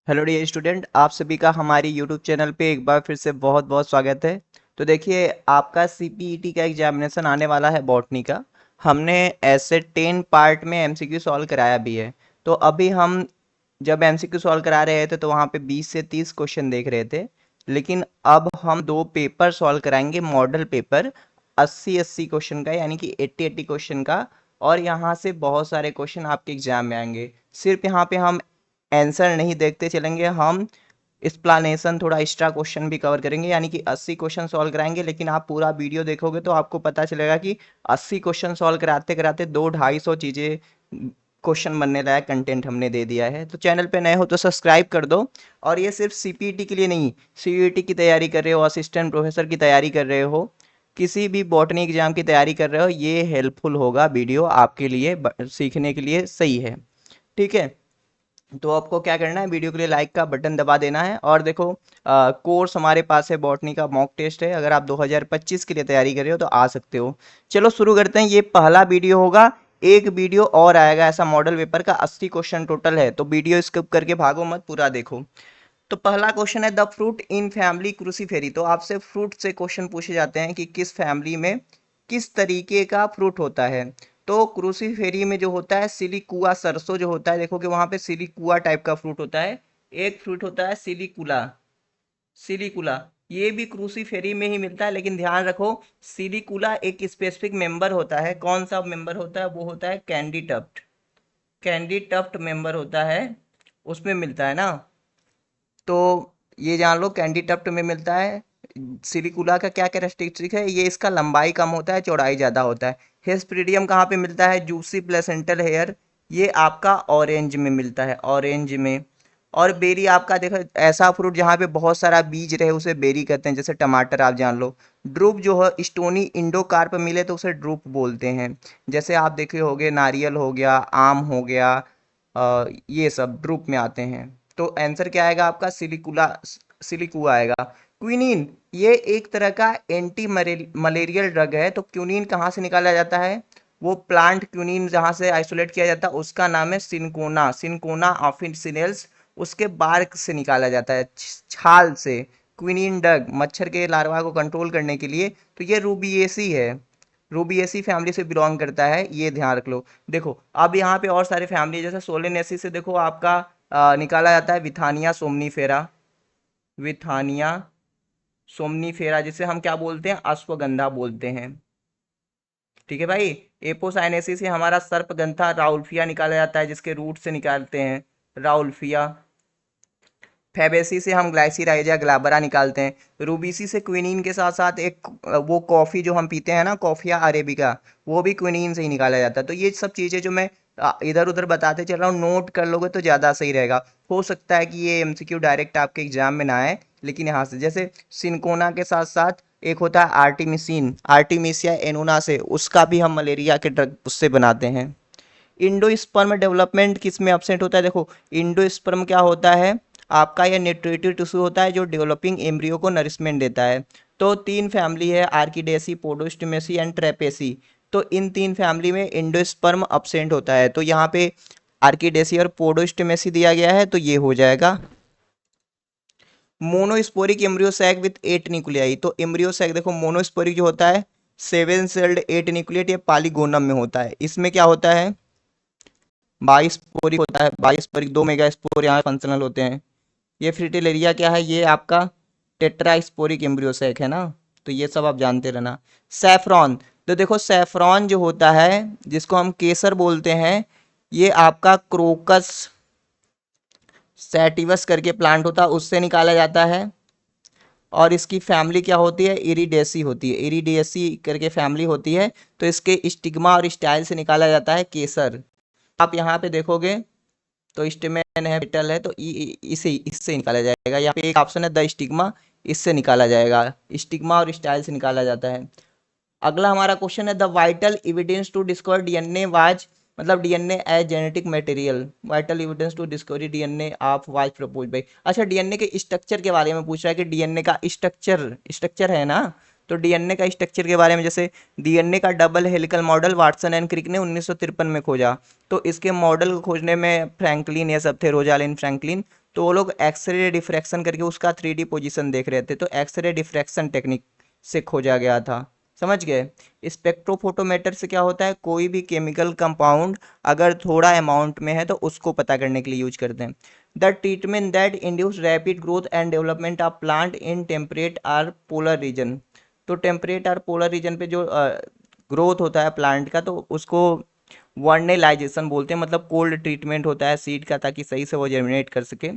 Hello dear student, आप सभी का हमारी यूट्यूब चैनल पे एक बार फिर से बहुत बहुत स्वागत है। तो देखिए, आपका सीपीईटी का एग्जामिनेशन आने वाला है बॉटनी का। हमने ऐसे 10 पार्ट में एमसीक्यू सॉल्व कराया भी है। तो अभी हम जब एमसीक्यू सॉल्व करा रहे थे तो वहाँ पे 20 से 30 क्वेश्चन देख रहे थे। लेकिन अब हम दो पेपर सॉल्व कराएंगे, मॉडल पेपर 80-80 क्वेश्चन का, यानी कि 80-80 क्वेश्चन का। और यहाँ से बहुत सारे क्वेश्चन आपके एग्जाम में आएंगे। सिर्फ यहाँ पे हम आंसर नहीं देखते चलेंगे, हम एक्सप्लानेशन थोड़ा एक्स्ट्रा क्वेश्चन भी कवर करेंगे, यानी कि 80 क्वेश्चन सॉल्व कराएंगे। लेकिन आप पूरा वीडियो देखोगे तो आपको पता चलेगा कि 80 क्वेश्चन सॉल्व कराते कराते 200-250 चीज़ें क्वेश्चन बनने लायक कंटेंट हमने दे दिया है। तो चैनल पे नए हो तो सब्सक्राइब कर दो। और ये सिर्फ सीपीटी के लिए नहीं, सीयूईटी की तैयारी कर रहे हो, असिस्टेंट प्रोफेसर की तैयारी कर रहे हो, किसी भी बॉटनी एग्जाम की तैयारी कर रहे हो, ये हेल्पफुल होगा वीडियो आपके लिए, सीखने के लिए सही है। ठीक है, तो आपको क्या करना है, वीडियो के लिए लाइक का बटन दबा देना है। और देखो, कोर्स हमारे पास है, बॉटनी का मॉक टेस्ट है। अगर आप 2025 के लिए तैयारी कर रहे हो तो आ सकते हो। चलो शुरू करते हैं। ये पहला वीडियो होगा, एक वीडियो और आएगा ऐसा। मॉडल पेपर का 80 क्वेश्चन टोटल है, तो वीडियो स्किप करके भागो मत, पूरा देखो। तो पहला क्वेश्चन है, द फ्रूट इन फैमिली क्रूसीफेरी। तो आपसे फ्रूट से क्वेश्चन पूछे जाते हैं कि किस फैमिली में किस तरीके का फ्रूट होता है। तो क्रूसीफेरी में जो होता है सिलिकुआ, सरसों जो होता है, देखोगे वहां पे सिलिकुआ टाइप का फ्रूट होता है। एक फ्रूट होता है सिलिकुला। सिलिकुला ये भी क्रूसीफेरी में ही मिलता है, लेकिन ध्यान रखो, सिलिकुला एक स्पेसिफिक मेंबर होता है। कौन सा मेंबर होता है? वो होता है candytuft. Candytuft member होता है, उसमें मिलता है ना। तो ये जान लो, कैंडी टफ्ट में मिलता है। सिलिकुला का क्या कैरेक्टरिस्टिक है? ये इसका लंबाई कम होता है, चौड़ाई ज़्यादा होता है। हेस्प्रिडियम कहाँ पे मिलता है? जूसी प्लेसेंटल हेयर, ये आपका ऑरेंज में मिलता है, ऑरेंज में। और बेरी आपका देखो, ऐसा फ्रूट जहाँ पे बहुत सारा बीज रहे उसे बेरी कहते हैं, जैसे टमाटर आप जान लो। ड्रूप जो है, स्टोनी इंडोकार्प मिले तो उसे ड्रूप बोलते हैं। जैसे आप देखे होगे, नारियल हो गया, आम हो गया, ये सब ड्रूप में आते हैं। तो आंसर क्या आएगा आपका? सिलिकुला, सिलिकुआ आएगा। क्विनीन ये एक तरह का एंटी मलेरियल ड्रग है। तो क्विनीन कहाँ से निकाला जाता है? वो प्लांट क्विनीन जहाँ से आइसोलेट किया जाता है उसका नाम है सिनकोना, सिनकोना ऑफिसिनेल्स। उसके बार्क से निकाला जाता है, छाल से। क्विनीन ड्रग मच्छर के लार्वा को कंट्रोल करने के लिए। तो ये रूबिएसी है, रूबिएसी फैमिली से बिलोंग करता है, ये ध्यान रख लो। देखो, अब यहाँ पे और सारे फैमिली, जैसे सोलेनेसी से देखो आपका निकाला जाता है विथानिया सोमनीफेरा। विथानिया सोमनीफेरा जिसे हम क्या बोलते हैं? अश्वगंधा बोलते हैं। ठीक है भाई। एपोसाइनेसी से हमारा सर्पगंधा राउल्फिया निकाला जाता है, जिसके रूट से निकालते हैं, राउल्फिया। फैबेसी से हम ग्लाइसिराइजा ग्लाबरा निकालते हैं। रूबीसी से क्विनीन के साथ साथ एक वो कॉफ़ी जो हम पीते हैं ना, कॉफ़िया अरेबिका, वो भी क्विनीन से ही निकाला जाता है। तो ये सब चीज़ें जो मैं इधर उधर बताते चल रहा हूँ, नोट कर लोगे तो ज़्यादा सही रहेगा। हो सकता है कि ये एमसीक्यू डायरेक्ट आपके एग्जाम में ना आए, लेकिन यहाँ से जैसे सिनकोना के साथ साथ एक होता है आर्टिमिसिन, आर्टिमिसिया एनोना से, उसका भी हम मलेरिया के ड्रग उससे बनाते हैं। इंडोस्पर्म डेवलपमेंट किस में एब्सेंट होता है? देखो, इंडोस्पर्म क्या होता है आपका? यह न्यूट्रिटिव टिश्यू होता है जो डेवलपिंग एम्ब्रियो को नरिशमेंट देता है। तो तीन फैमिली है, आर्किडेसी, पोडोस्टिमेसी एंड ट्रेपेसी। तो इन तीन फैमिली में इंडोस्पर्म एब्सेंट होता है। तो यहाँ पे आर्किडेसी और पोडोस्टिमेसी दिया गया है, तो ये हो जाएगा। Monosporic embryo sac with 8 nuclei. तो एम्ब्रियो सैक देखो, मोनोस्पोरिक जो होता है 7 सेल्ड 8 न्यूक्लिएट, ये पालीगोनम में होता है। इसमें क्या होता है? 22 स्पोरिक होता है, 22 स्पोरिक, 2 मेगा स्पोर यहाँ फंक्शनल होते हैं। ये फ्रिटिलेरिया क्या है? ये आपका टेट्रा स्पोरिक एम्ब्रियोसैक है ना। तो ये सब आप जानते रहना। सैफरॉन, तो देखो सैफरॉन जो होता है, जिसको हम केसर बोलते हैं, ये आपका क्रोकस सैटिवस करके प्लांट होता है, उससे निकाला जाता है। और इसकी फैमिली क्या होती है? इरिडेसी होती है, इरिडेसी करके फैमिली होती है। तो इसके स्टिग्मा और स्टाइल से निकाला जाता है केसर। आप यहाँ पे देखोगे तो स्टेमेन है, पेटल है, तो इसे इससे निकाला जाएगा। यहाँ पे एक ऑप्शन है द स्टिग्मा, इससे निकाला जाएगा। स्टिग्मा और स्टाइल से निकाला जाता है। अगला हमारा क्वेश्चन है, the vital evidence to discover DNA was, मतलब DNA as genetic material, vital evidence to discovery DNA of was propose by. अच्छा, डीएनए के स्ट्रक्चर के बारे में पूछ रहा है कि डीएनए का स्ट्रक्चर, स्ट्रक्चर है ना। तो डीएनए का स्ट्रक्चर के बारे में, जैसे डीएनए का double helical model Watson and Crick ने 1953 में खोजा। तो इसके मॉडल को खोजने में फ्रैंकलिन ये सब थे, रोजालिन फ्रैंकलिन। तो वो लोग एक्सरे डिफ्रैक्शन करके उसका 3D पोजीशन देख रहे थे, तो एक्सरे डिफ्रैक्शन टेक्निक से खोजा गया था। समझ गए? स्पेक्ट्रोफोटोमीटर से क्या होता है, कोई भी केमिकल कंपाउंड अगर थोड़ा अमाउंट में है तो उसको पता करने के लिए यूज करते हैं। The treatment that induce rapid growth and development of plant in temperate or polar region. तो टेम्परेट आर पोलर रीजन पे जो ग्रोथ होता है प्लांट का, तो उसको वर्नेलाइजेशन बोलते हैं, मतलब कोल्ड ट्रीटमेंट होता है सीड का ताकि सही से वो जर्मिनेट कर सके।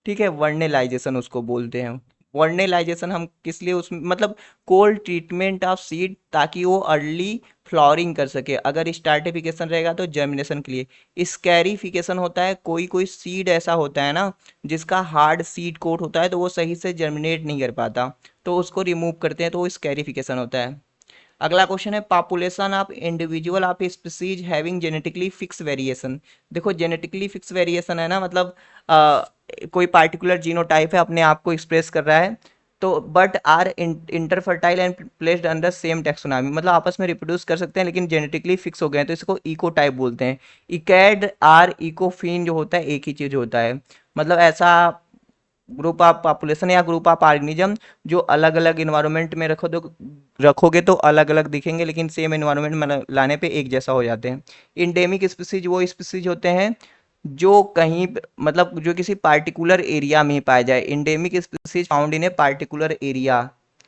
ठीक है, वर्नेलाइजेशन उसको बोलते हैं। वर्नेलाइजेशन हम किस लिए उसमें, मतलब कोल्ड ट्रीटमेंट ऑफ सीड ताकि वो अर्ली फ्लावरिंग कर सके। अगर स्टार्टिफिकेशन रहेगा तो जर्मिनेशन के लिए। स्कैरिफिकेशन होता है, कोई कोई सीड ऐसा होता है ना जिसका हार्ड सीड कोट होता है तो वो सही से जर्मिनेट नहीं कर पाता, तो उसको रिमूव करते हैं, तो वो स्कैरिफिकेशन होता है। अगला क्वेश्चन है population of individual of species having genetically fix variation. देखो जेनेटिकली फिक्स वेरिएशन है ना, मतलब कोई पार्टिकुलर जीनोटाइप है, अपने आप को एक्सप्रेस कर रहा है, तो but are interfertile and placed under same taxonomy, मतलब आपस में रिप्रोड्यूस कर सकते हैं लेकिन जेनेटिकली फिक्स हो गए हैं, तो इसको इको टाइप बोलते हैं। इकैड आर इकोफिन जो होता है एक ही चीज होता है, मतलब ऐसा ग्रुप ऑफ पॉपुलेशन या ग्रुप ऑफ ऑर्गेनिज्म जो अलग अलग इन्वायरमेंट में रखोगे तो अलग अलग दिखेंगे, लेकिन सेम इन्वायरमेंट में लाने पे एक जैसा हो जाते हैं। इंडेमिक स्पीसीज वो स्पीसीज होते हैं जो कहीं मतलब जो किसी पार्टिकुलर एरिया में ही पाया जाए। Endemic species found in a particular area,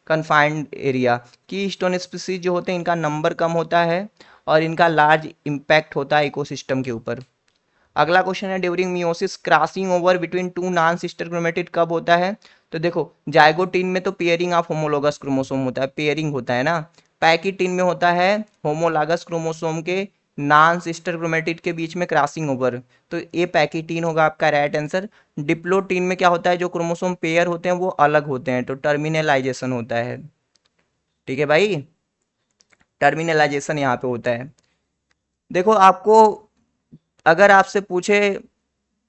confined area. की स्टोन स्पीसीज जो होते हैं इनका नंबर कम होता है और इनका लार्ज इम्पैक्ट होता है इकोसिस्टम के ऊपर। अगला क्वेश्चन है during meiosis crossing over between two non sister chromatid कब होता है। तो देखो जाइगोटिन में तो पेयरिंग ऑफ होमोलोगस क्रोमोसोम होता है, पेयरिंग होता है ना। पैकिटिन में होता है होमोलॉगस क्रोमोसोम के नॉन सिस्टर क्रोमेटिड के बीच में क्रॉसिंग ओवर, तो ये पैकिटीन होगा आपका राइट आंसर। डिप्लोटीन में क्या होता है, जो क्रोमोसोम पेयर होते हैं वो अलग होते हैं, तो टर्मिनलाइजेशन होता है। ठीक है भाई, टर्मिनलाइजेशन यहाँ पे होता है। देखो आपको अगर आपसे पूछे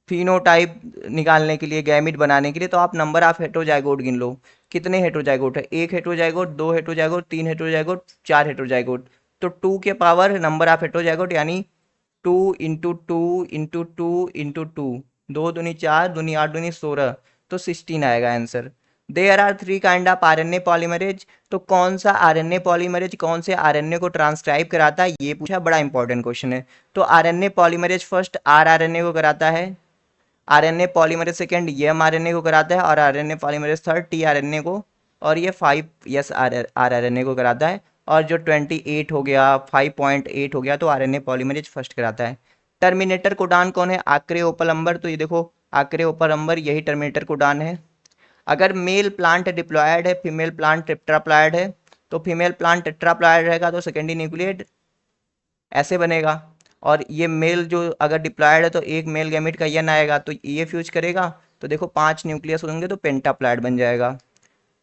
फिनोटाइप निकालने के लिए, गैमिट बनाने के लिए, तो आप नंबर ऑफ हेटेरोजाइगोट गिन लो। कितने हेटेरोजाइगोट है, एक हेटेरोजाइगोट, दो हेटेरोजाइगोट, तीन हेटेरोजाइगोट, चार हेटेरोजाइगोट। तो टू के पावर नंबर ऑफ हेटेरोजाइगोट यानी two into two into two into two, दो दूनी चार, दूनी आठ, दूनी 16, तो 16 आएगा answer. There are three kind of RNA polymerase. तो कौन सा आरएनए पॉलीमरेज कौन से आरएनए को ट्रांसक्राइब कराता है, ये पूछा, बड़ा इंपॉर्टेंट क्वेश्चन है। तो आरएनए पॉलीमरेज फर्स्ट आरआरएनए को कराता है, आरएनए पॉलीमरेज सेकेंड एमआरएनए को कराता है, और आरएनए पॉलीमरेज थर्ड टीआरएनए को, और ये 5 आरआरएनए को कराता है। और जो 28 हो गया, 5.8 हो गया, तो आरएनए पॉलीमरेज फर्स्ट कराता है। टर्मिनेटर कोडान कौन है, आक्रे ओपलंबर। तो ये देखो आक्रे ओपलंबर यही टर्मिनेटर कोडान है। अगर मेल प्लांट डिप्लॉयड है, फीमेल प्लांट टेट्राप्लॉयड है, तो फीमेल प्लांट टेट्राप्लॉयड रहेगा तो सेकेंडरी न्यूक्लियेट ऐसे बनेगा। और ये मेल जो अगर डिप्लॉयड है तो एक मेल गैमेट का यन आएगा तो ये फ्यूज करेगा, तो देखो 5 न्यूक्लियस होंगे तो पेंटाप्लॉयड बन जाएगा।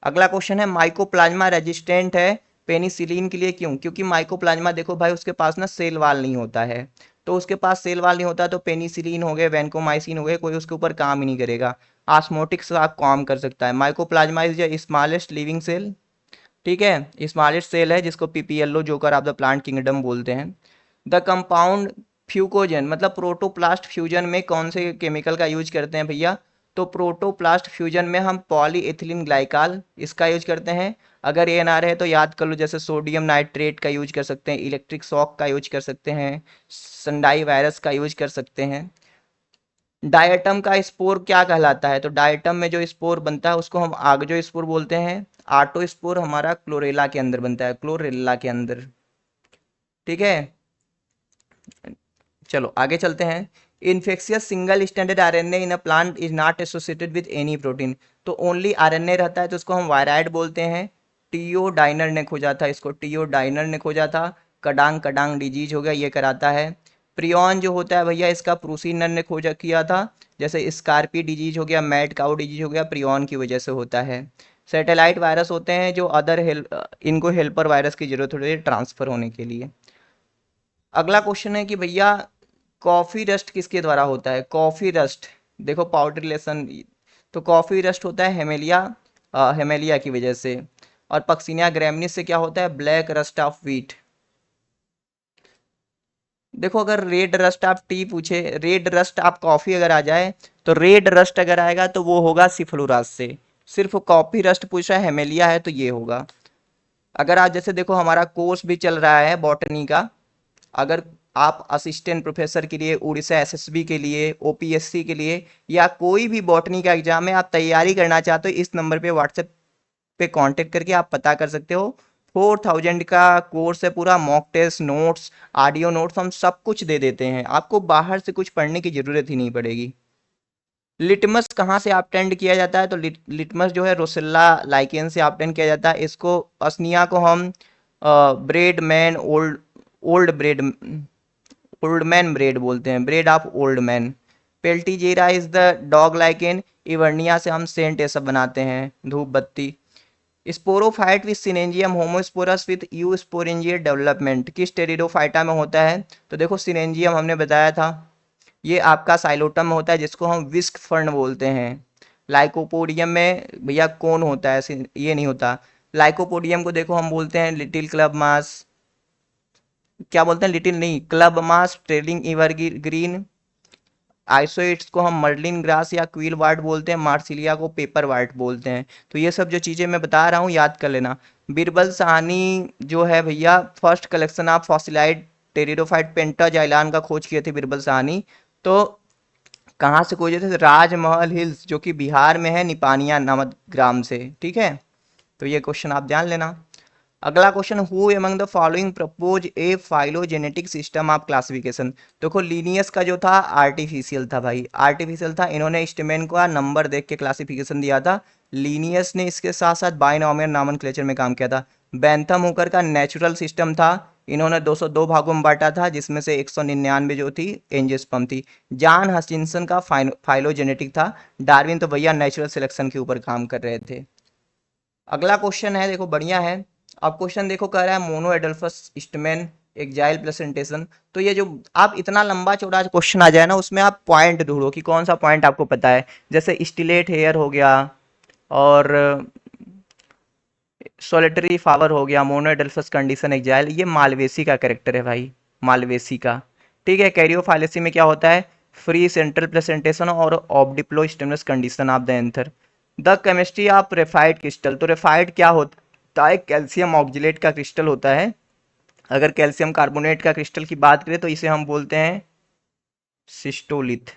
अगला क्वेश्चन है माइकोप्लाज्मा रेजिस्टेंट है पेनिसिलिन के लिए, क्यों? क्योंकि माइकोप्लाज्मा देखो भाई उसके पास ना सेल वाल नहीं होता है, तो उसके पास सेल वाल नहीं होता तो पेनिसिलिन हो गए, वैनकोमाइसिन हो गए, कोई उसके ऊपर काम ही नहीं करेगा। ऑस्मोटिक्स का काम कर सकता है। Mycoplasma is the smallest living cell. ठीक है, स्मॉलेस्ट सेल है जिसको PPLO joker of the plant kingdom बोलते हैं। द कंपाउंड फ्यूकोजन, मतलब प्रोटोप्लास्ट फ्यूजन में कौन से केमिकल का यूज करते हैं भैया? तो प्रोटोप्लास्ट फ्यूजन में हम पॉलीएथिलीन ग्लाइकाल इसका यूज करते हैं। अगर ये ना रहे तो याद कर लो, जैसे सोडियम नाइट्रेट का यूज कर सकते हैं, इलेक्ट्रिक शॉक का यूज कर सकते हैं, संडाई वायरस का यूज कर सकते हैं। डायटम का स्पोर क्या कहलाता है? तो डायटम में जो स्पोर बनता है उसको हम आगजो स्पोर बोलते हैं। आटो स्पोर हमारा क्लोरेला के अंदर बनता है, क्लोरेला के अंदर। ठीक है, चलो आगे चलते हैं। Infectious single standard RNA in a plant is not associated with any protein. तो ओनली आरएनए रहता है तो उसको हम वायराइड बोलते हैं। टीओ डाइनर ने खोजा था इसको, टीओ डाइनर ने खोजा था। कडांग कडांग डिजीज हो गया, ये कराता है। प्रियन जो होता है भैया इसका प्रूसिनर ने खोजा किया था। जैसे स्कारपी डिजीज हो गया, मैड काउ डिजीज हो गया, प्रियन की वजह से होता है। सैटेलाइट वायरस होते हैं जो अदर हेल्प, इनको हेल्पर वायरस की जरूरत होती है ट्रांसफर होने के लिए। अगला क्वेश्चन है कि भैया कॉफी रस्ट किसके द्वारा होता है? कॉफी रस्ट, देखो पाउडर रिलेशन, तो कॉफी रस्ट होता है हेमेलिया, हेमेलिया की वजह से। और पक्सिनिया ग्रैमिनिस से क्या होता है? Black rust of wheat. देखो अगर रेड रस्ट आप टी पूछे, रेड रस्ट आप कॉफी अगर आ जाए, तो रेड रस्ट अगर आएगा तो वो होगा सिफ्लोरास से। सिर्फ कॉफी रस्ट पूछ रहा है, हेमेलिया है तो ये होगा। अगर आप जैसे देखो हमारा कोर्स भी चल रहा है बॉटनी का, अगर आप असिस्टेंट प्रोफेसर के लिए, उड़ीसा एसएसबी के लिए, ओपीएससी के लिए, या कोई भी बॉटनी का एग्जाम है आप तैयारी करना चाहते हो, इस नंबर पे व्हाट्सएप पे कांटेक्ट करके आप पता कर सकते हो। 4000 का कोर्स है पूरा, mock test notes, audio notes, हम सब कुछ दे देते हैं आपको, बाहर से कुछ पढ़ने की जरूरत ही नहीं पड़ेगी। लिटमस कहाँ से अटेंड किया जाता है, तो लिटमस जो है रोसेल्ला लाइकेन से अटेंड किया जाता है। इसको असनिया को हम bread man old old bread old man bread बोलते हैं, bread of old man. Peltigera is the dog lichen. Evernia से हम सेंट ये सब बनाते हैं, धूप बत्ती। Sporophyte with synangium homosporous with eusporangiate development किस टेरिडोफाइटा में होता है, तो देखो सिनेंजियम हमने बताया था, ये आपका साइलोटम में होता है जिसको हम विस्क फर्न बोलते हैं। लाइकोपोडियम में भैया कौन होता है, ये नहीं होता। लाइकोपोडियम को देखो हम बोलते हैं लिटिल क्लब मास, क्या बोलते हैं, लिटिल नहीं, क्लब मास ट्रेलिंग इवर ग्रीन। आइसोइट्स को हम मर्लिन ग्रास या क्वील वार्ट बोलते हैं, मार्सिलिया को पेपर वार्ट बोलते हैं। तो ये सब जो चीज़ें मैं बता रहा हूँ याद कर लेना। बिरबल साहनी जो है भैया फर्स्ट कलेक्शन ऑफ फॉसिलाइड टेरिडोफाइट पेंटाजाइलान का खोज किए थे बिरबल साहनी। तो कहाँ से खोजे थे, राजमहल हिल्स जो कि बिहार में है, निपानिया नामक ग्राम से, ठीक है। तो ये क्वेश्चन आप जान लेना। अगला question, who among the following propose A phylogenetic system of classification. देखो लीनियस का जो था आर्टिफिशियल था भाई, आर्टिफिशियल था, इन्होंने स्टेमेन का नंबर देख के क्लासिफिकेशन दिया था। लीनियस ने इसके साथ साथ बाइनॉमियल नॉमेनक्लेचर में काम किया था। बेंथम हुकर का नेचुरल सिस्टम था, इन्होंने 202 भागों में बांटा था जिसमें से 199 जो थी एंजियोस्पर्म थी। जॉन हचिंसन का फाइलोजेनेटिक था। डार्विन तो भैया नेचुरल सिलेक्शन के ऊपर काम कर रहे थे। अगला क्वेश्चन है, देखो बढ़िया है। अब क्वेश्चन देखो कह रहा है मोनो एडल्फस स्टमैन एक्जाइल प्लेसेंटेशन। तो ये जो आप इतना लंबा चौड़ा क्वेश्चन आ जाए ना, उसमें आप पॉइंट ढूंढो कि कौन सा पॉइंट आपको पता है। जैसे स्टिलेट हेयर हो गया, और सोलिटरी फावर हो गया, मोनो एडल्फस कंडीशन एक्जाइल, ये मालवेसी का कैरेक्टर है भाई, मालवेसी का। ठीक है, कैरियोफाइलेसी में क्या होता है, फ्री सेंट्रल प्लेसेंटेशन और obdiplostemonous condition of the anther. The chemistry of raphide crystal, तो रेफाइड क्या होता है, कैल्शियम ऑक्जिलेट का क्रिस्टल होता है। अगर कैल्शियम कार्बोनेट का क्रिस्टल की बात करें तो इसे हम बोलते हैं सिस्टोलिथ,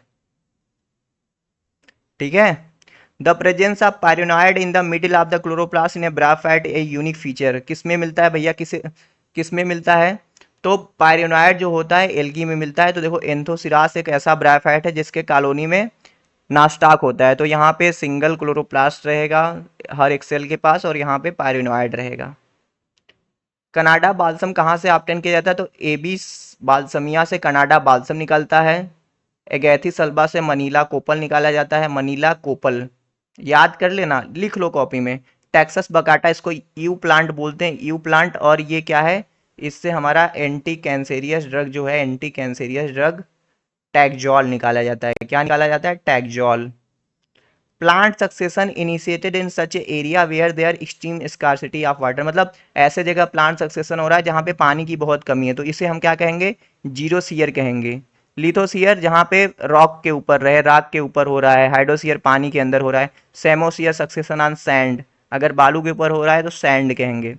ठीक है। The presence of pyrenoid in the middle of the chloroplast in a bryophyte a unique feature, किस में मिलता है भैया, किस में मिलता है, तो पायरिनॉइड जो होता है एल्गी में मिलता है। तो देखो एंथोसिरास एक ऐसा ब्राफाइट है जिसके कॉलोनी में नास्टाक होता है, तो यहाँ पे सिंगल क्लोरोप्लास्ट रहेगा हर एक सेल के पास, और यहाँ पे पायरिनॉइड रहेगा। कनाडा बाल्सम कहाँ से ऑब्टेन किया जाता है, तो एबिस बाल्समिया से कनाडा बाल्सम निकलता है। एगैथी सल्बा से मनीला कोपल निकाला जाता है, मनीला कोपल याद कर लेना, लिख लो कॉपी में। टेक्सास बकाटा, इसको यू प्लांट बोलते हैं, यू प्लांट, और ये क्या है, इससे हमारा एंटी कैंसेरियस ड्रग जो है, एंटी कैंसेरियस ड्रग टैगजॉल निकाला जाता है। क्या निकाला जाता है, टैगजॉल। Plant succession initiated in such area where there extreme scarcity of water, मतलब ऐसे जगह प्लांट सक्सेशन हो रहा है जहाँ पे पानी की बहुत कमी है, तो इसे हम क्या कहेंगे, जीरो सीयर कहेंगे। लिथोसियर जहाँ पे रॉक के ऊपर रहे, राख के ऊपर हो रहा है। हाइड्रोसियर पानी के अंदर हो रहा है। सेमोसियर सक्सेशन ऑन सैंड, अगर बालू के ऊपर हो रहा है तो सैंड कहेंगे।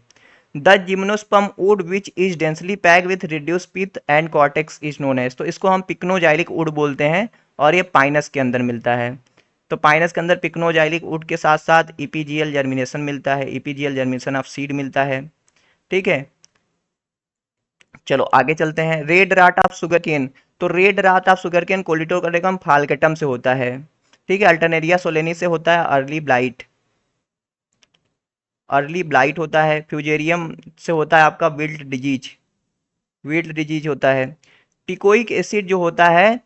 The gymnosperm wood which is densely pack with reduce pith and cortex is known as, तो इसको हम पिक्नोजाइलिक वुड बोलते हैं, और ये पाइनस के अंदर मिलता है। तो पाइनस के अंदर पिक्नोजाइलिक वुड के साथ साथ ईपीजीएल जर्मिनेशन मिलता है, ईपीजीएल जर्मिनेशन ऑफ सीड मिलता है, ठीक है। चलो आगे चलते हैं। Red rot of sugar cane, तो red rot of sugar cane Colletotrichum falcatum से होता है, ठीक है। अल्टरनेरिया सोलेनी से होता है अर्ली ब्लाइट, अर्ली ब्लाइट होता है। फ्यूजेरियम से होता है आपका विल्ट डिजीज, विल्ट डिजीज होता है। टिकोइक एसिड जो होता है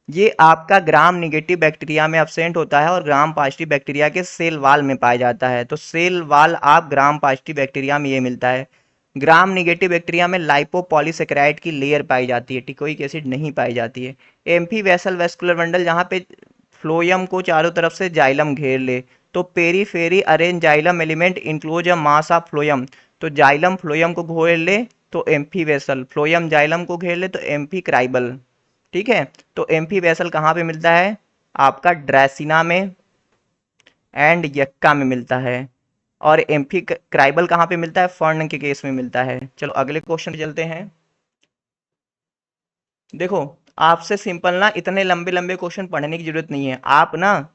ये आपका ग्राम निगेटिव बैक्टीरिया में एब्सेंट होता है और ग्राम पॉजिटिव बैक्टीरिया के सेल वाल में पाया जाता है। तो सेल वाल आप ग्राम पॉजिटिव बैक्टीरिया में ये मिलता है। ग्राम निगेटिव बैक्टीरिया में लाइपोपॉलीसेकेराइड की लेयर पाई जाती है, टिकोइक एसिड नहीं पाई जाती है। एम्फी वेसल वेस्कुलर बंडल, जहाँ पे फ्लोयम को चारों तरफ से जाइलम घेर ले, तो periphery arrange xylem element enclose a mass of phloem, तो जाइलम फ्लोयम को घेर ले तो एम्फी वेसल, फ्लोएम जाइलम को घेर ले तो एम्फी क्राइबल। ठीक है, तो एम्फी वेसल कहाँ पे मिलता है? आपका ड्रेसिना में एंड यक्का में मिलता है। और एम्फी क्राइबल कहाँ पे मिलता है? फर्न के केस में मिलता है। चलो अगले क्वेश्चन पे चलते हैं। देखो, आपसे सिंपल ना इतने लंबे लंबे क्वेश्चन पढ़ने की जरूरत नहीं है, आप ना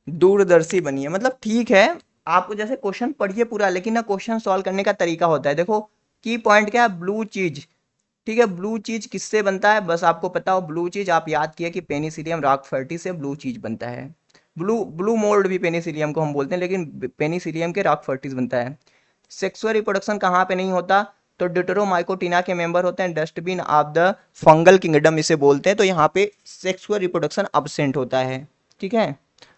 दूरदर्शी बनिए। मतलब ठीक है, आपको जैसे क्वेश्चन पढ़िए पूरा, लेकिन ना क्वेश्चन सॉल्व करने का तरीका होता है। देखो, की पॉइंट क्या है? ब्लू चीज। ठीक है, ब्लू चीज किससे बनता है? बस आपको पता हो ब्लू चीज, आप याद किया कि पेनिसिलियम रॉकफर्टी से ब्लू चीज बनता है। ब्लू ब्लू मोल्ड भी पेनिसिलियम को हम बोलते हैं, लेकिन पेनिसिलियम के रॉकफर्टीज बनता है। सेक्सुअल रिप्रोडक्शन कहाँ पे नहीं होता? तो डिटरोमाइकोटिना के मेंबर होते हैं, dustbin of the fungal kingdom इसे बोलते हैं। तो यहाँ पे सेक्सुअल रिप्रोडक्शन अब्सेंट होता है। ठीक है,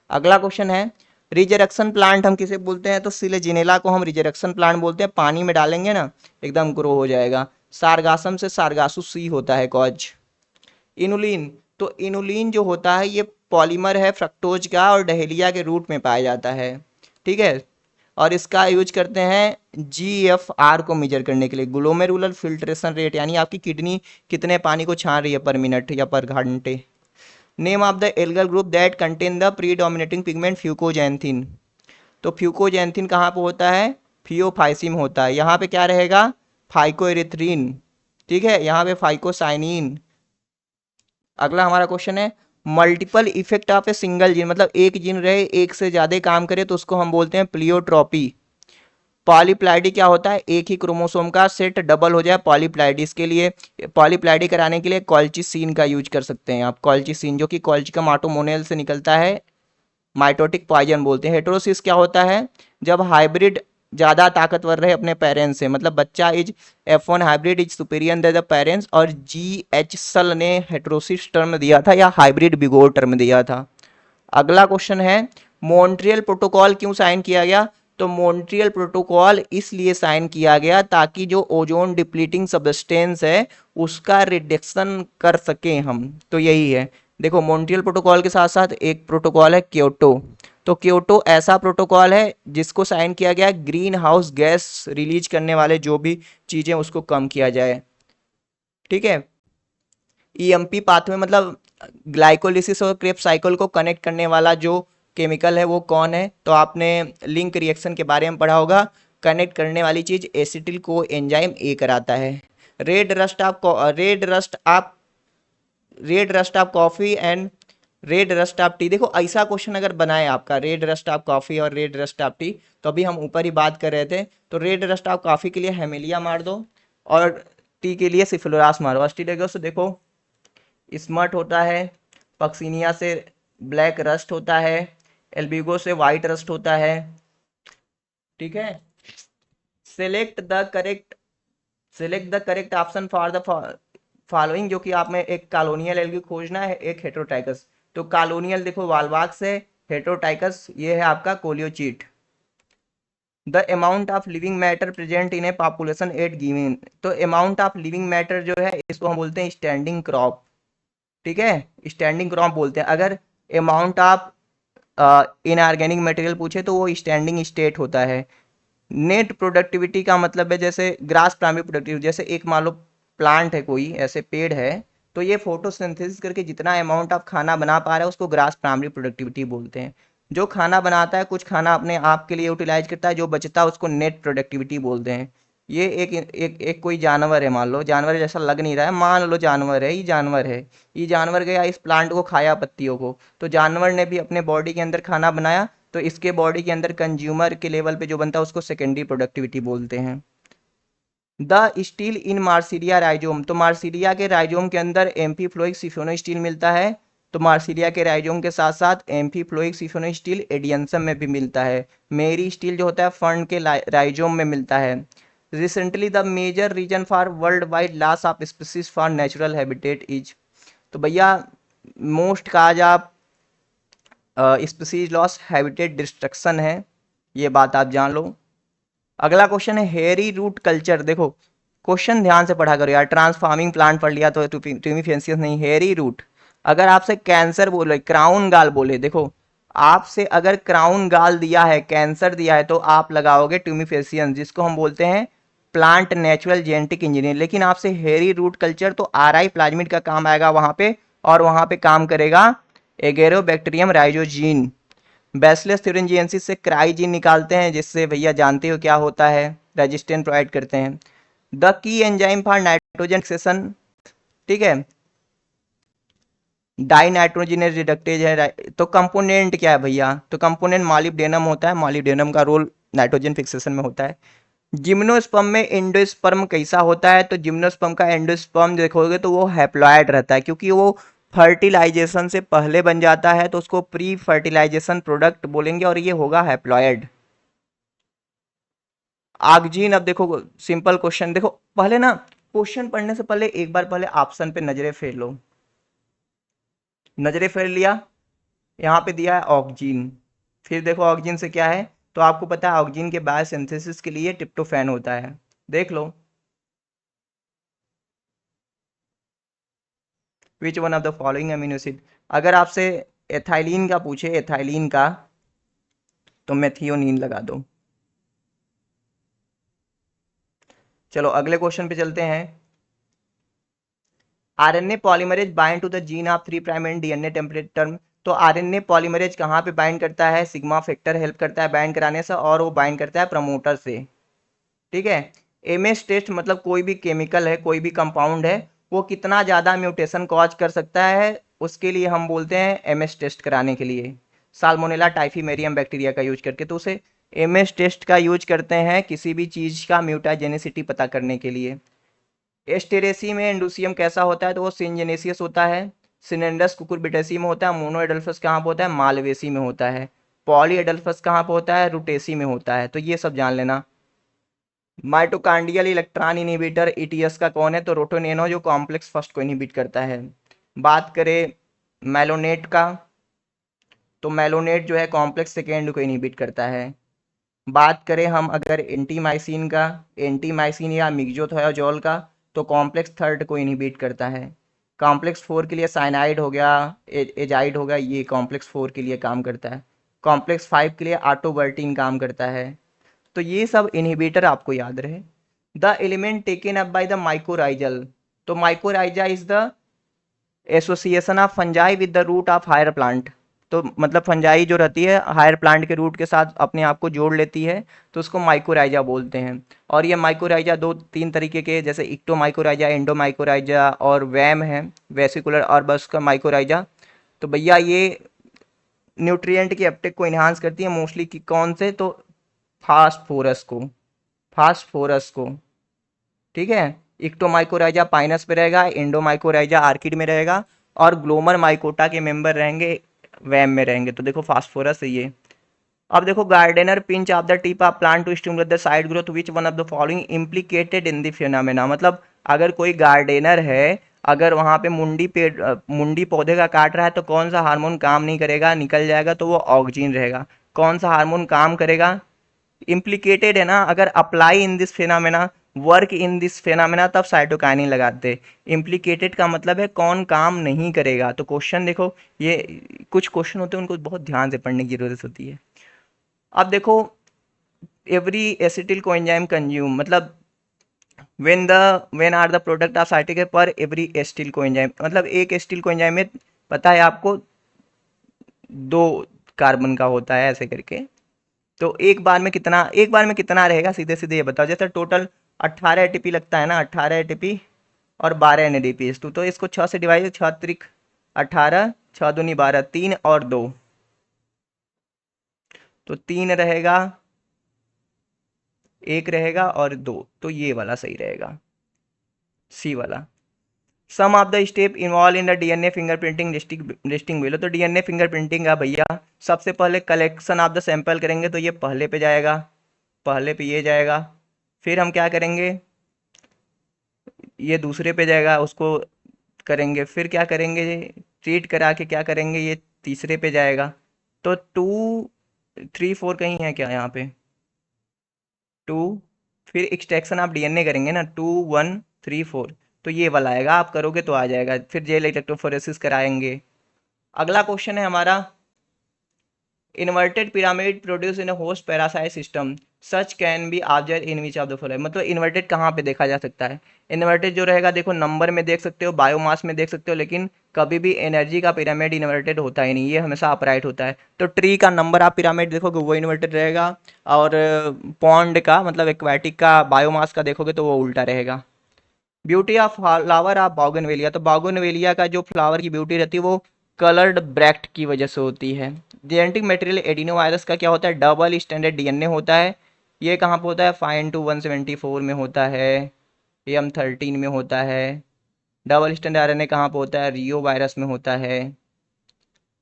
अगला क्वेश्चन है, रिजरेक्शन प्लांट हम किसे बोलते हैं? तो सिलेजिनेला को हम रिजरेक्शन प्लांट बोलते हैं। पानी में डालेंगे ना एकदम ग्रो हो जाएगा। सारगासम से सारगासु सी होता है कॉज। इनुलिन, तो इनुलिन जो होता है ये पॉलीमर है फ्रक्टोज का, और डहेलिया के रूट में पाया जाता है। ठीक है, और इसका यूज करते हैं GFR को मेजर करने के लिए, ग्लोमेरुलर फिल्ट्रेशन रेट, यानी आपकी किडनी कितने पानी को छान रही है पर मिनट या पर घंटे। Name of the algal group that contain the predominating pigment fucoxanthin. तो फ्यूकोजैंथिन कहाँ पे होता है? फियोफाइसिम होता है। यहाँ पे क्या रहेगा? फाइकोएरिथ्रिन। ठीक है, यहाँ पे फाइकोसाइनिन। अगला हमारा क्वेश्चन है, multiple effect of a single gene, मतलब एक जीन रहे एक से ज्यादा काम करे तो उसको हम बोलते हैं प्लियोट्रॉपी। पॉलीप्लाइडी क्या होता है? एक ही क्रोमोसोम का सेट डबल हो जाए पॉलीप्लाइडी। इसके लिए पॉलीप्लाइडी कराने के लिए कॉल्चिसिन का यूज कर सकते हैं आप। कॉल्चिसिन जो कि कॉल्चिकम ऑटोमोनेल से निकलता है, माइटोटिक पॉइजन बोलते हैं। हेटेरोसिस क्या होता है? जब हाइब्रिड ज्यादा ताकतवर रहे अपने पेरेंट्स से, मतलब बच्चा is F1 hybrid is superior than the parents. और GH सल ने हेटेरोसिस टर्म दिया था, या हाइब्रिड बिगोर टर्म दिया था। अगला क्वेश्चन है, मॉन्ट्रियल प्रोटोकॉल क्यों साइन किया गया? तो मॉन्ट्रियल प्रोटोकॉल इसलिए साइन किया गया ताकि जो ओजोन डिप्लीटिंग सब्सटेंस है उसका रिडक्शन कर सकें हम। तो यही है। देखो, मॉन्ट्रियल प्रोटोकॉल के साथ साथ एक प्रोटोकॉल है क्योटो। तो क्योटो ऐसा प्रोटोकॉल है जिसको साइन किया गया ग्रीन हाउस गैस रिलीज करने वाले जो भी चीजें उसको कम किया जाए। ठीक है, EMP पाथवे, मतलब ग्लाइकोलिसिस और क्रेब्स साइकिल को कनेक्ट करने वाला जो केमिकल है वो कौन है? तो आपने लिंक रिएक्शन के बारे में पढ़ा होगा। कनेक्ट करने वाली चीज एसिटिल को एंजाइम ए कराता है। Red rust of red rust of red rust of coffee and red rust of T. देखो, ऐसा क्वेश्चन अगर बनाए आपका रेड रस्ट ऑफ कॉफी और रेड रस्ट ऑफ टी, तो अभी हम ऊपर ही बात कर रहे थे। तो रेड रस्ट ऑफ कॉफी के लिए हेमेलिया मार दो, और टी के लिए सिफलोरास मारो। अस्टिडेगस देखो स्मर्ट होता है, पक्सिनिया से ब्लैक रस्ट होता है, एल्बिगो से वाइट रस्ट होता है। ठीक है, select the correct select the correct option for the following, जो कि आप में एक कॉलोनियल एल्गी खोजना है, एक हेटेरोटाइकस। तो कॉलोनियल देखो वालवाक्स है, हेटेरोटाइकस ये है आपका Coleochaete. The amount of living matter present in a population at given. तो अमाउंट ऑफ लिविंग मैटर जो है इसको हम बोलते हैं स्टैंडिंग क्रॉप। ठीक है, स्टैंडिंग क्रॉप बोलते हैं। अगर अमाउंट ऑफ इनऑर्गेनिक मटेरियल पूछे तो वो स्टैंडिंग स्टेट होता है। नेट प्रोडक्टिविटी का मतलब है जैसे ग्रास प्राइमरी प्रोडक्टिविटी, जैसे एक मान लो प्लांट है, कोई ऐसे पेड़ है, तो ये फोटोसिंथेसिस करके जितना अमाउंट ऑफ खाना बना पा रहा है उसको ग्रास प्राइमरी प्रोडक्टिविटी बोलते हैं। जो खाना बनाता है कुछ खाना अपने आप के लिए यूटिलाइज करता है, जो बचता है उसको नेट प्रोडक्टिविटी बोलते हैं। ये एक कोई जानवर है, मान लो जानवर जैसा लग नहीं रहा है, मान लो जानवर है, ये जानवर है। ये जानवर गया इस प्लांट को खाया, पत्तियों को, तो जानवर ने भी अपने बॉडी के अंदर खाना बनाया, तो इसके बॉडी के अंदर कंज्यूमर के लेवल पे जो बनता है उसको सेकेंडरी प्रोडक्टिविटी बोलते हैं। The steel in Marsilea rhizome. तो मार्सिलिया के राइजोम के एंदर एम्फीफ्लोइक सिफोनो स्टील मिलता है। तो मार्सिलिया के राइजोम के साथ साथ एम्फीफ्लोइक सिफोनो स्टील एडियंसम में भी मिलता है। मेरी स्टील जो होता है फर्न के राइजोम में मिलता है। Recently the major reason for world wide loss of species for natural habitat is. तो भैया मोस्ट काज आप स्पीसीज लॉस हैबिटेट डिस्ट्रक्शन है, ये बात आप जान लो। अगला क्वेश्चन है हेयरी रूट कल्चर। देखो, क्वेश्चन ध्यान से पढ़ा करो यार, ट्रांसफार्मिंग प्लांट पढ़ लिया तो ट्यूमिफेसियस नहीं, हेयरी रूट। अगर आपसे कैंसर बोले, क्राउन गाल बोले, देखो आपसे अगर क्राउन गाल दिया है, कैंसर दिया है, तो आप लगाओगे ट्यूमिफेसियन, जिसको हम बोलते हैं प्लांट नेचुरल जेनेटिक इंजीनियर, लेकिन आपसे हेरी रूट कल्चर तो आरआई प्लाज्मिड का काम आएगा वहां पे, और वहां पे काम करेगा एगेरोबैक्टीरियम राइजोजीन। बैसिलस thuringiensis से क्राइजीन निकालते हैं, जिससे भैया जानते हो क्या होता है, रेजिस्टेंट प्रोवाइड करते हैं। The key enzyme for nitrogen fixation, ठीक है, डाई नाइट्रोजनस रिडक्टेज है। तो कंपोनेंट क्या है भैया, तो कंपोनेंट मॉलिब्डेनम होता है, मॉलिब्डेनम का रोल नाइट्रोजन फिक्सेशन में होता है। जिम्नोस्पर्म में एंडोस्पर्म कैसा होता है, तो जिम्नोस्पर्म का एंडोस्पर्म देखोगे तो वो हैप्लॉयड रहता है, क्योंकि वो फर्टिलाइजेशन से पहले बन जाता है, तो उसको प्री फर्टिलाइजेशन प्रोडक्ट बोलेंगे, और ये होगा हैप्लॉयड। आगजीन, अब देखो सिंपल क्वेश्चन, देखो पहले ना क्वेश्चन पढ़ने से पहले एक बार पहले ऑप्शन पे नजरें फेर लो। नजरें फेर लिया, यहाँ पे दिया है ऑक्जीन, फिर देखो ऑक्जीन से क्या है, तो आपको पता है ऑक्जीन के बायोसिंथेसिस के लिए ट्रिप्टोफैन होता है, देख लो। Which one of the following amino acid, अगर आपसे एथाइलिन का पूछे, एथाइलिन का, तो मेथियोनीन लगा दो। चलो अगले क्वेश्चन पे चलते हैं। RNA polymerase bind to the gene of 3 prime end DNA template term, तो आरएनए पॉलीमरेज कहाँ पे बाइंड करता है, सिग्मा फैक्टर हेल्प करता है बाइंड कराने से, और वो बाइंड करता है प्रमोटर से, ठीक है। एमएस टेस्ट मतलब कोई भी केमिकल है, कोई भी कंपाउंड है, वो कितना ज़्यादा म्यूटेशन कॉज कर सकता है, उसके लिए हम बोलते हैं एमएस टेस्ट कराने के लिए, साल्मोनेला टाइफीमेरियम बैक्टीरिया का यूज करके, तो उसे एमएस टेस्ट का यूज करते हैं किसी भी चीज़ का म्यूटाजेनिसिटी पता करने के लिए। एस्टेरेसी में इंडुसियम कैसा होता है, तो वो सिंजेनेसियस होता है। सिनेंडस कुकुरबिटेसी में होता है। मोनो एडल्फस कहाँ पे होता है, मालवेसी में होता है। पॉली एडल्फस कहाँ पे होता है, रुटेसी में होता है, तो ये सब जान लेना। माइटोकांड्रियल इलेक्ट्रॉन इनहिबिटर ईटीएस का कौन है, तो रोटोनेनो, जो कॉम्प्लेक्स फर्स्ट को इनहिबिट करता है। बात करें मेलोनेट का, तो मेलोनेट जो है कॉम्प्लेक्स सेकेंड को इनहिबिट करता है। बात करें हम अगर एंटीमाइसिन का, एंटीमाइसिन या मिक्सोथायोजोल का, तो कॉम्प्लेक्स थर्ड को इनहिबिट करता है। कॉम्प्लेक्स फोर के लिए साइनाइड हो गया, एजाइड हो गया, ये कॉम्प्लेक्स फोर के लिए काम करता है। कॉम्प्लेक्स फाइव के लिए आटोबर्टीन काम करता है। तो ये सब इनहिबिटर आपको याद रहे। The element taken up by the mycorrhizal, तो mycorrhiza is the association of fungi with the root of higher plant, तो मतलब फंजाई जो रहती है हायर प्लांट के रूट के साथ अपने आप को जोड़ लेती है, तो उसको माइकोराइजा बोलते हैं। और ये माइकोराइजा दो तीन तरीके के, जैसे इक्टोमाइकोराइजा, एंडोमाइकोराइजा, और वैम है वेसिकुलर और बस का माइकोराइजा। तो भैया ये न्यूट्रिएंट की अपटेक को इन्हांस करती है मोस्टली कि कौन से, तो फास्फोरस को, फास्फोरस को, ठीक है। इक्टोमाइकोराइजा पाइनस पे रहेगा, एंडोमाइकोराइजा आर्किड में रहेगा, और ग्लोमर माइकोटा के मेंबर रहेंगे वैम में रहेंगे, तो देखो फास्फोरस है ये। अब देखो gardener pinch off the tip of plant to stimulate the side growth, which one of the following implicated in the phenomena, मतलब अगर कोई गार्डेनर है, अगर वहां पे मुंडी पेड़ मुंडी पौधे का काट रहा है, तो कौन सा हार्मोन काम नहीं करेगा, निकल जाएगा, तो वो ऑक्जीन रहेगा। कौन सा हार्मोन काम करेगा, इम्प्लीकेटेड है ना, अगर apply in this phenomena, work in this phenomena, तब साइटोकाइनिन लगाते। इम्प्लीकेटेड का मतलब है कौन काम नहीं करेगा। तो क्वेश्चन देखो, ये कुछ क्वेश्चन होते हैं उनको बहुत ध्यान से पढ़ने की जरूरत होती है। अब देखो एवरी एसिटिल कोएंजाइम कंज्यूम, मतलब when are the product of citric per every acetyl coenzyme, मतलब एक एसिटिल कोएंजाइम में पता है आपको दो कार्बन का होता है ऐसे करके, तो एक बार में कितना रहेगा, सीधे सीधे ये बताओ। जैसे टोटल 18 एटीपी लगता है ना, 18 एटीपी और 12 एनएडीपी, तो इसको 6 से डिवाइड, 6 त्रिक 18, 6 दूनी 12, 3 और 2, तो 3 रहेगा, एक रहेगा और 2, तो ये वाला सही रहेगा, सी वाला। Some of the step involve in the DNA fingerprinting listing below, तो डीएनए फिंगरप्रिंटिंग का भैया सबसे पहले कलेक्शन ऑफ द सैंपल करेंगे, तो ये पहले पे जाएगा, पहले पे ये जाएगा। फिर हम क्या करेंगे, ये दूसरे पे जाएगा, उसको करेंगे। फिर क्या करेंगे, ट्रीट करा के क्या करेंगे, ये तीसरे पे जाएगा। तो 2 3 4 कहीं है क्या यहाँ पे, 2, फिर एक्सट्रैक्शन आप डीएनए करेंगे ना, 2 1 3 4, तो ये वाला आएगा, आप करोगे तो आ जाएगा। फिर जेल इलेक्ट्रोफोरेसिस कराएंगे। अगला क्वेश्चन है हमारा, inverted pyramid produce in host parasite system, such can be observe in which of the following, मतलब इन्वर्टेड कहाँ पे देखा जा सकता है। इन्वर्टेड जो रहेगा देखो नंबर में देख सकते हो, बायोमास में देख सकते हो, लेकिन कभी भी एनर्जी का पिरामिड इन्वर्टेड होता ही नहीं, ये हमेशा अपराइट होता है। तो ट्री का नंबर आप पिरामिड देखोगे वो इन्वर्टेड रहेगा, और पॉन्ड का मतलब एक्वाटिक का बायोमास का देखोगे तो वो उल्टा रहेगा। ब्यूटी ऑफ फ्लावर ऑफ बाउगनवेलिया, तो बाउगनवेलिया का जो फ्लावर की ब्यूटी रहती है वो कलर्ड ब्रैक्ट की वजह से होती है। जेनेटिक मटेरियल एडिनोवायरस का क्या होता है, डबल स्टैंडर्ड डीएनए होता है। ये कहाँ पे होता है, 5 to 174 में होता है, M13 में होता है। डबल स्टैंडर्ड आरएनए कहाँ पे होता है, रियो वायरस में होता है,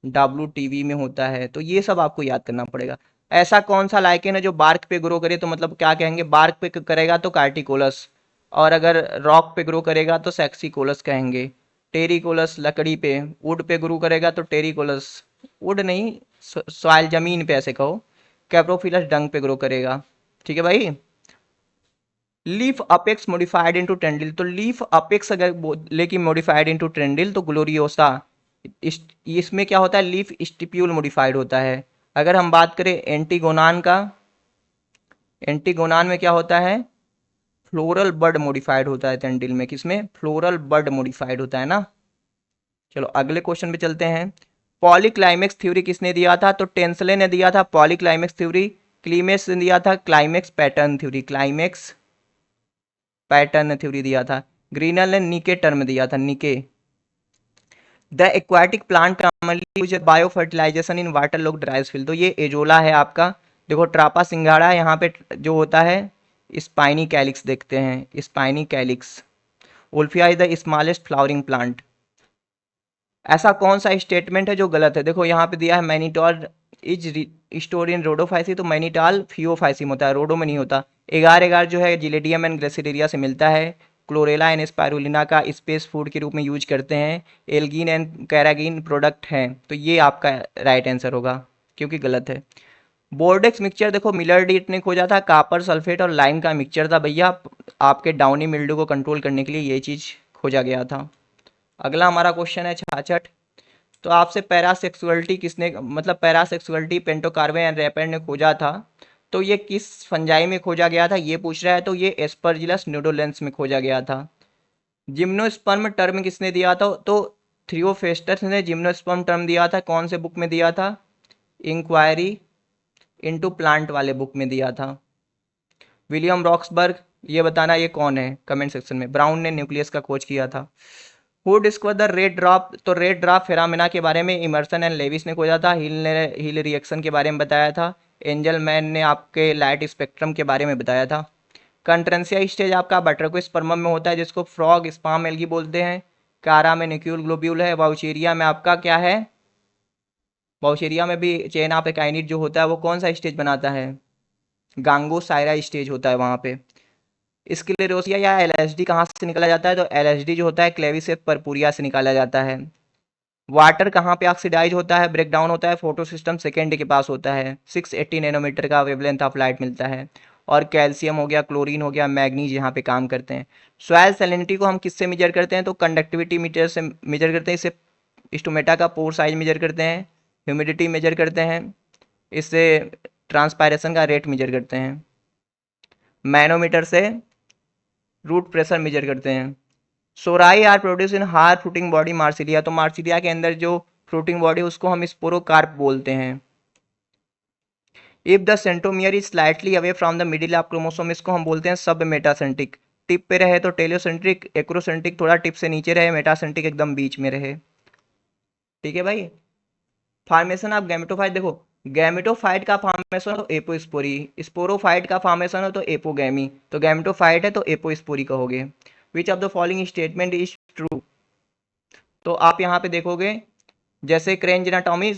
WTV में होता है। तो ये सब आपको याद करना पड़ेगा। ऐसा कौन सा लाइकेन है जो बार्क पे ग्रो करे, तो मतलब क्या कहेंगे, बार्क पे करेगा तो कार्टिकोलस, और अगर रॉक पे ग्रो करेगा तो सेक्सिकोलस कहेंगे। टेरिकोलस लकड़ी पे, वुड पे ग्रो करेगा तो टेरिकोलस, वुड नहीं, सॉइल जमीन पे ऐसे कहो। कैप्रोफिलस डंग पे ग्रो करेगा। ठीक है भाई। लीफ अपेक्स मॉडिफाइड इनटू टेंडिल, तो लीफ अपेक्स अगर लेकिन मॉडिफाइड इनटू टेंडिल तो ग्लोरियोसा। इसमें क्या होता है, लीफ स्टिप्यूल मॉडिफाइड होता है। अगर हम बात करें एंटीगोनान का, एंटीगोनान में क्या होता है, फ्लोरल बड मॉडिफाइड होता है टेंडिल में, किसमें, फ्लोरल बड मॉडिफाइड होता है ना। चलो अगले क्वेश्चन पे चलते हैं। पॉलीक्लाइमेक्स थ्योरी किसने दिया था, तो टेंसले ने दिया था पॉलीक्लाइमेक्स थ्योरी। क्लीमेक्स ने दिया था climax pattern theory, climax pattern theory दिया था। ग्रीनल ने निके टर्म दिया था, niche. The aquatic plant commonly use bio fertilization in water lock dry field, तो ये एजोला है आपका। देखो ट्रापा सिंघाड़ा यहाँ पे जो होता है, स्पाइनी कैलिक्स देखते हैं, spiny calyx. Wolffia is the smallest flowering plant. ऐसा कौन सा स्टेटमेंट है जो गलत है, देखो यहाँ पे दिया है mannitol is store in Rhodophyceae, तो मैनीटॉल फियोफाइसिम होता है, रोडो में नहीं होता। एगार एगार जो है जिलेडियम एंड ग्रेसिडेरिया से मिलता है। क्लोरेला एंड स्पाइरुलिना का स्पेस फूड के रूप में यूज करते हैं। एल्गिन एंड कैरागिन प्रोडक्ट हैं, तो ये आपका राइट आंसर होगा, क्योंकि गलत है। बोर्डेक्स मिक्सचर देखो मिलर डीट ने खोजा था, कापर सल्फेट और लाइम का मिक्सचर था भैया, आपके डाउनी मिल्ड्यू को कंट्रोल करने के लिए ये चीज़ खोजा गया था। अगला हमारा क्वेश्चन है 66। तो आपसे पैरासेक्सुअलिटी किसने, मतलब पैरासेक्सुअलिटी पेंटोकार्वे एंड रैपर ने खोजा था, तो ये किस फंजाई में खोजा गया था ये पूछ रहा है, तो ये एस्परजिलस न्यूडोलेंस में खोजा गया था। जिम्नोस्पर्म टर्म किसने दिया था, तो थ्रियोफेस्टस ने जिम्नोस्पर्म टर्म दिया था, कौन से बुक में दिया था, इंक्वायरी इनटू प्लांट वाले बुक में दिया था। विलियम रॉक्सबर्ग, ये बताना ये कौन है कमेंट सेक्शन में। ब्राउन ने न्यूक्लियस का खोज किया था। Who discover the red drop, तो रेड ड्रॉप फेरामिना के बारे में इमर्सन एंड लेविस ने खोजा था। हिल ने हिल रिएक्शन के बारे में बताया था। एंजल मैन ने आपके लाइट स्पेक्ट्रम के बारे में बताया था। कंट्रेंसिया स्टेज आपका बटरकोस्पर्मम में होता है, जिसको फ्रॉग स्पाम एल्गी बोलते हैं। कारा में न्यूक्लियर ग्लोब्यूल है। वाउचेरिया में आपका क्या है, वाउचेरिया में भी चेन ऑफ एकाइनिट जो होता है वो कौन सा स्टेज बनाता है, गांगोसायरा स्टेज होता है वहाँ पे। स्क्लेरोसिया या एलएसडी कहाँ से निकाला जाता है, तो एलएसडी जो होता है क्लेविसेप परपुरिया से निकाला जाता है। वाटर कहाँ पे ऑक्सीडाइज होता है, ब्रेक डाउन होता है, फोटो सिस्टम सेकेंड के पास होता है। 680 नैनोमीटर का वेवलेंथ ऑफ लाइट मिलता है। और कैल्शियम हो गया, क्लोरीन हो गया, मैग्नीज यहाँ पे काम करते हैं। सॉइल सैलिनिटी को हम किससे मेजर करते हैं, तो कंडक्टिविटी मीटर से मेजर करते हैं। इससे स्टोमेटा का पोर साइज मेजर करते हैं। ह्यूमिडिटी मेजर करते हैं। इससे ट्रांसपायरेशन का रेट मेजर करते हैं। मैनोमीटर से रूट प्रेशर मेजर करते हैं। सोराई आर प्रोड्यूस इन हार फ्रूटिंग बॉडी मार्सिलिया, तो मार्सिलिया के अंदर जो फ्रूटिंग बॉडी उसको हम स्पोरोकार्प बोलते हैं। If the centromere is slightly away from the middle of chromosome, इसको हम बोलते हैं सब मेटासेंट्रिक। टिप पे रहे तो टेलियोसेंट्रिक, एक्रोसेंट्रिक थोड़ा टिप से नीचे रहे, मेटासेंट्रिक एकदम बीच में रहे। ठीक है भाई। फॉर्मेशन ऑफ गैमेटोफाइट देखो, गैमेटोफाइट का फॉर्मेशन हो तो एपोस्पोरी, स्पोरोफाइट का फॉर्मेशन हो तो एपोगैमी, तो गैमेटोफाइट है तो एपोस्पोरी कहोगे। Which of the following statement is true, तो आप यहाँ पे देखोगे जैसे क्रेंजिनाटोमी,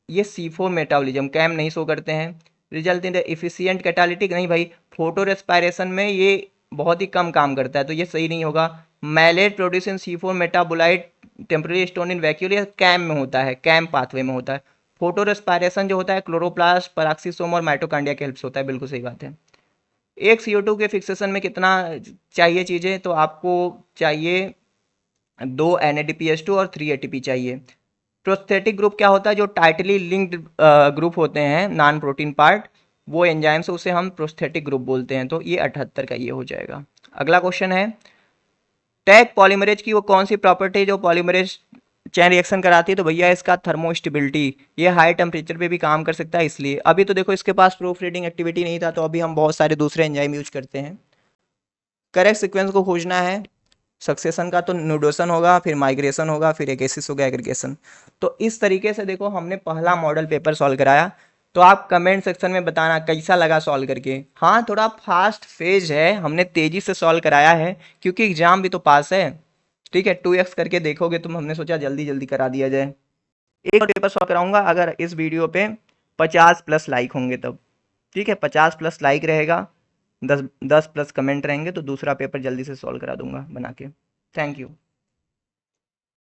ये C4 मेटाबॉलिज्म कैम नहीं शो करते हैं। Result in the efficient catalytic, नहीं भाई, फोटो रेस्पायरेशन में ये बहुत ही कम काम करता है, तो ये सही नहीं होगा। Malate produce in C4 metabolite temporary stone in vacuole, ये कैम में होता है, कैम पाथवे में होता है। फोटो रेस्पायरेशन जो होता है क्लोरोप्लास्ट, पराक्सीसोम और माइटोकांड्रिया के हेल्प से होता है, बिल्कुल सही बात है। एक CO2 के फिक्सेशन में कितना चाहिए चीज़ें, तो आपको चाहिए 2 NADPH2 और 3 ATP चाहिए। प्रोस्थेटिक ग्रुप क्या होता है, जो टाइटली लिंक्ड ग्रुप होते हैं, नॉन प्रोटीन पार्ट, वो एंजाइम्स उसे हम प्रोस्थेटिक ग्रुप बोलते हैं। तो ये 78 का ये हो जाएगा। अगला क्वेश्चन है, टैग पॉलीमरेज की वो कौन सी प्रॉपर्टी जो पॉलीमरेज चैन रिएक्शन कराती है? तो भैया इसका थर्मोस्टेबिलिटी, ये हाई टेम्परेचर पे भी काम कर सकता है इसलिए। अभी तो देखो इसके पास प्रूफ रीडिंग एक्टिविटी नहीं था, तो अभी हम बहुत सारे दूसरे एंजाइम यूज करते हैं। करेक्ट सीक्वेंस को खोजना है सक्सेशन का, तो न्यूडोसन होगा, फिर माइग्रेशन होगा, फिर एकेसिस होगा, एग्रीगेशन। तो इस तरीके से देखो हमने पहला मॉडल पेपर सॉल्व कराया। तो आप कमेंट सेक्शन में बताना कैसा लगा सॉल्व करके। हाँ, थोड़ा फास्ट फेज है, हमने तेजी से सॉल्व कराया है क्योंकि एग्जाम भी तो पास है। ठीक है, 2x करके देखोगे तुम, हमने सोचा जल्दी जल्दी करा दिया जाए। एक और पेपर सॉल्व कराऊंगा अगर इस वीडियो पे 50+ लाइक होंगे तब। ठीक है, 50+ लाइक रहेगा, 10+ कमेंट रहेंगे तो दूसरा पेपर जल्दी से सॉल्व करा दूंगा बना के। Thank you.